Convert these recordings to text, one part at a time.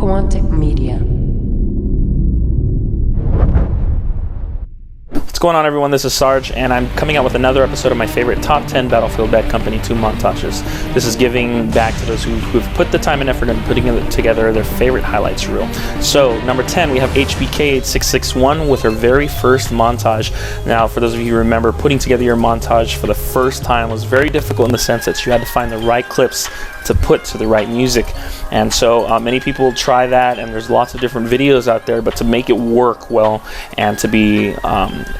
Quantic Media. What's going on, everyone? This is Sarge, and I'm coming out with another episode of my favorite top 10 Battlefield Bad Company 2 montages. This is giving back to those who've put the time and effort into putting together their favorite highlights reel. So, number 10, we have HBK8661 with her very first montage. Now, for those of you who remember, putting together your montage for the first time was very difficult in the sense that you had to find the right clips to put to the right music. And so many people try that, and there's lots of different videos out there, but to make it work well and to be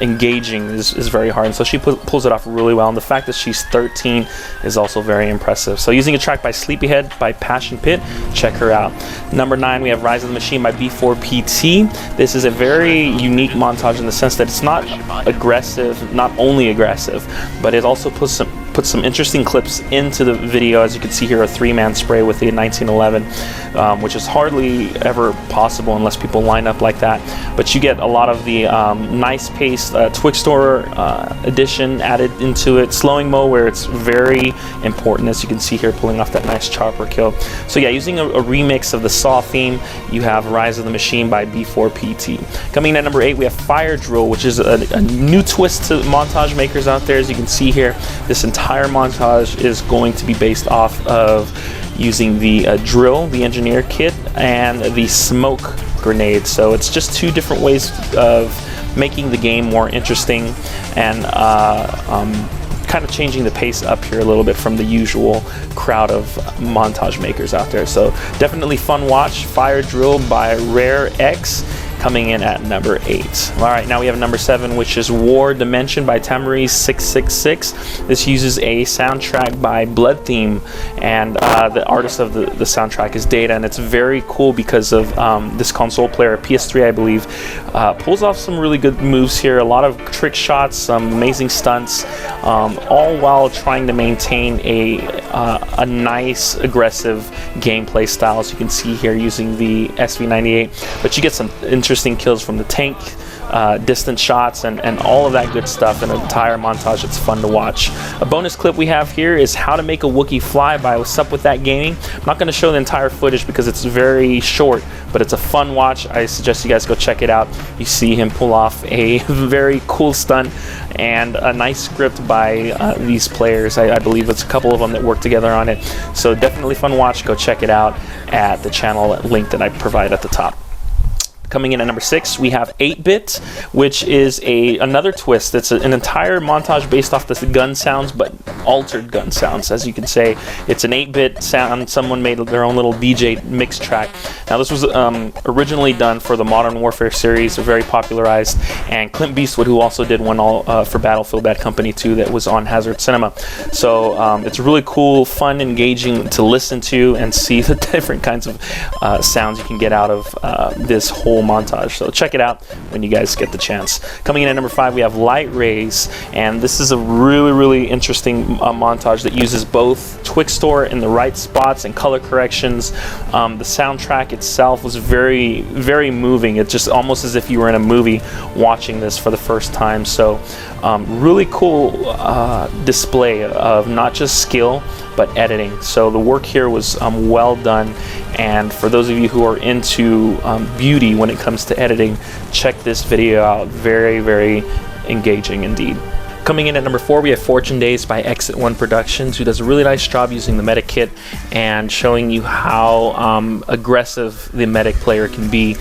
engaging is very hard. And so she pulls it off really well, and the fact that she's 13 is also very impressive. So using a track by Sleepyhead by Passion Pit, check her out. Number 9, we have Rise of the Machine by B4PT. This is a very unique montage in the sense that it's not aggressive, not only aggressive, but it also puts some interesting clips into the video. As you can see here, a 3-man spray with the 1911, which is hardly ever possible unless people line up like that. But you get a lot of the nice paced Twixtor edition added into it. Slowing mo, where it's very important, as you can see here, pulling off that nice chopper kill. So yeah, using a remix of the Saw theme, you have Rise of the Machine by B4PT. Coming in at number 8, we have Fire Drill, which is a new twist to montage makers out there. As you can see here, this entire montage is going to be based off of using the drill, the engineer kit, and the smoke grenade. So it's just two different ways of making the game more interesting and kind of changing the pace up here a little bit from the usual crowd of montage makers out there. So definitely fun watch. Fire Drill by RareX, coming in at number 8. All right, now we have number 7, which is War Dimension by Tamariz666. This uses a soundtrack by Blood Theme, and the artist of the soundtrack is Data, and it's very cool because of this console player, PS3, I believe, pulls off some really good moves here, a lot of trick shots, some amazing stunts, all while trying to maintain a nice, aggressive gameplay style, as you can see here, using the SV98. But you get some interesting kills from the tank, distant shots, and all of that good stuff in an entire montage. It's fun to watch. A bonus clip we have here is How to Make a Wookie Fly by SupWithThatGaming. I'm not going to show the entire footage because it's very short, but it's a fun watch. I suggest you guys go check it out. You see him pull off a very cool stunt and a nice script by these players. I believe it's a couple of them that work together on it. So definitely fun watch. Go check it out at the channel link that I provide at the top. Coming in at number 6, we have 8-Bit, which is another twist. It's an entire montage based off the gun sounds, but altered gun sounds, as you can say. It's an 8-bit sound. Someone made their own little DJ mix track. Now, this was originally done for the Modern Warfare series, very popularized, and Clint Beastwood, who also did one for Battlefield Bad Company 2 that was on Hazard Cinema. So it's really cool, fun, engaging to listen to and see the different kinds of sounds you can get out of this whole montage. So check it out when you guys get the chance. Coming in at number 5, we have Light Rays, and this is a really interesting montage that uses both Twixtor in the right spots and color corrections. The soundtrack itself was very moving. It's just almost as if you were in a movie watching this for the first time. So really cool display of not just skill but editing. So the work here was well done, and for those of you who are into beauty when it comes to editing, check this video out. Very engaging indeed. Coming in at number 4, we have Fortune Days by Exit One Productions, who does a really nice job using the medic kit and showing you how aggressive the medic player can be,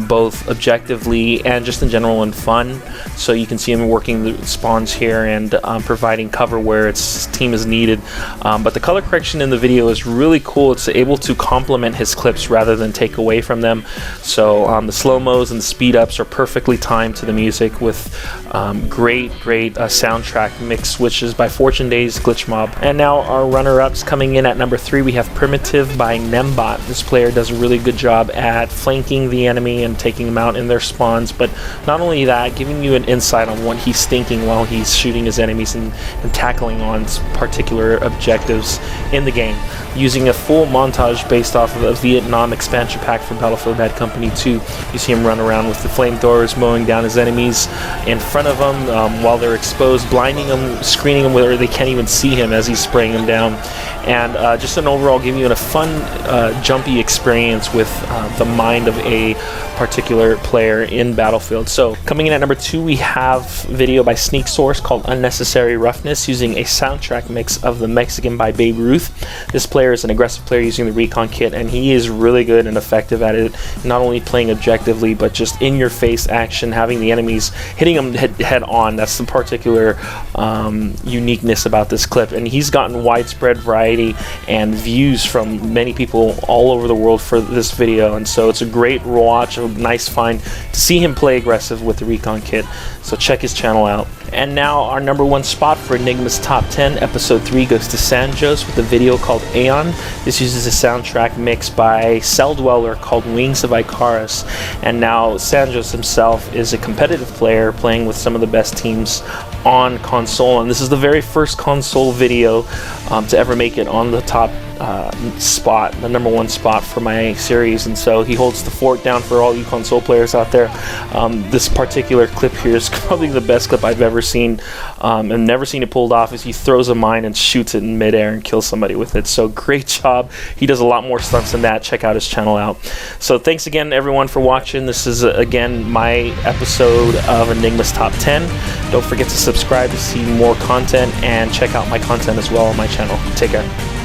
both objectively and just in general and fun. So you can see him working the spawns here and providing cover where its team is needed. But the color correction in the video is really cool. It's able to complement his clips rather than take away from them. So the slow-mos and the speed-ups are perfectly timed to the music with great soundtrack mix switches by Fortune Days Glitch Mob. And now our runner-ups. Coming in at number 3, we have Primitive by Nembot. This player does a really good job at flanking the enemy and taking them out in their spawns, but not only that, giving you an insight on what he's thinking while he's shooting his enemies and tackling on particular objectives in the game. Using a full montage based off of a Vietnam expansion pack from Battlefield Bad Company 2. You see him run around with the flamethrowers mowing down his enemies in front of him while they're exploding exposed, blinding them, screening them where they can't even see him as he's spraying them down. And just an overall giving you a fun, jumpy experience with the mind of a particular player in Battlefield. So coming in at number 2, we have video by Sneak Source called Unnecessary Roughness, using a soundtrack mix of The Mexican by Babe Ruth. This player is an aggressive player using the Recon kit, and he is really good and effective at it, not only playing objectively, but just in your face action, having the enemies hitting them head on. That's the particular uniqueness about this clip, and he's gotten widespread variety and views from many people all over the world for this video, and so it's a great watch, a nice find to see him play aggressive with the Recon kit. So check his channel out. And now our number 1 spot for Enigma's Top 10, Episode 3, goes to Sanjos with a video called Aeon. This uses a soundtrack mix by CellDweller called Wings of Icarus. And now Sanjos himself is a competitive player playing with some of the best teams on console. And this is the very first console video to ever make it on the top spot, the number 1 spot for my series, and so he holds the fort down for all you console players out there. This particular clip here is probably the best clip I've ever seen, and never seen it pulled off, as he throws a mine and shoots it in midair and kills somebody with it. So great job. He does a lot more stunts than that. Check out his channel out. So thanks again everyone for watching. This is again my episode of Enigma's Top 10. Don't forget to subscribe to see more content, and check out my content as well on my channel. Take care.